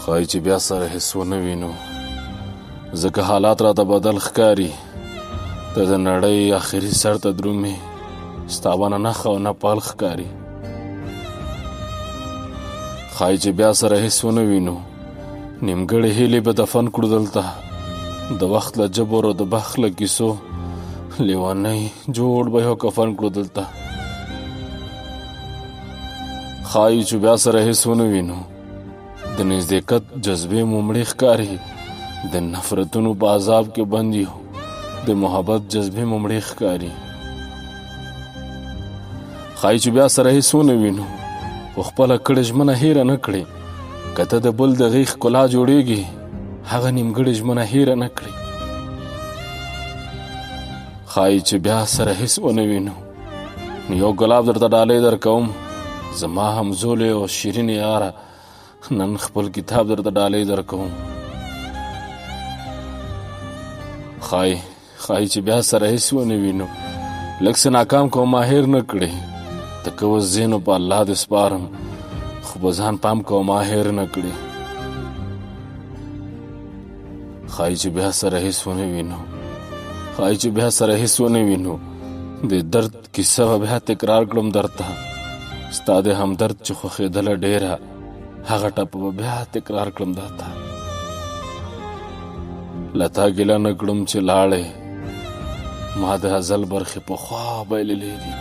ښایي چې بیا سره هیڅ ونه وینو، ځکه حالات راته بدل ښکاري. ته د نړۍ آخري سر ته درومې، ستا ونه نښه او نه پال ښکاري. ښایي چې بیا سره هیڅ ونه وینو، نیمګړې هیلې به دفن کړو دلته. د وخت له جبر او د بخت له کیسو لیونی جوړ به یو کفن کړو دلته. ښایي چې بیا سره هیڅ ونه وینو، د نزدېکت جذبې مو مړې ښکاري. د نفرتونو په عذاب کې بند یو، د محبت جذبې مو مړې ښکاري. ښایي چې بیا سره هیڅ ونه وینو، خو خپله کړې ژمنه هیره نه کړې. که ته د بل د غیږ ښکلا جوړېږي، هغه نیمګړې ژمنه هیره نه کړې. ښایي چې بیا سره هیڅ ونه وینو، یو ګلاب درته ډالۍ درکوم، زما همزولې او شیرینې یاره، نن خپل کتاب درته ډالۍ درکوم. ښایي چې بیا سره هیڅ ونه وینو، لږ څه ناکام کوم ما هیر نه کړې. ته که اوس ځې نو په الله دې سپارم، خو په ځان پام کوه ما هیر نه کړې. ښایي چې بیا سره هیڅ ونه وینو، ښایي چې بیا سره هیڅ ونه وینو، د درد کیسه به بیا تکرار کړم درته. ستا د همدرد چې خوښېدله ډېره، هغه ټپه به بیا تکرار کړم درته. له تا ګیله نه کړم چې لاړې، ما د ازل برخې پخوا بایللې دي.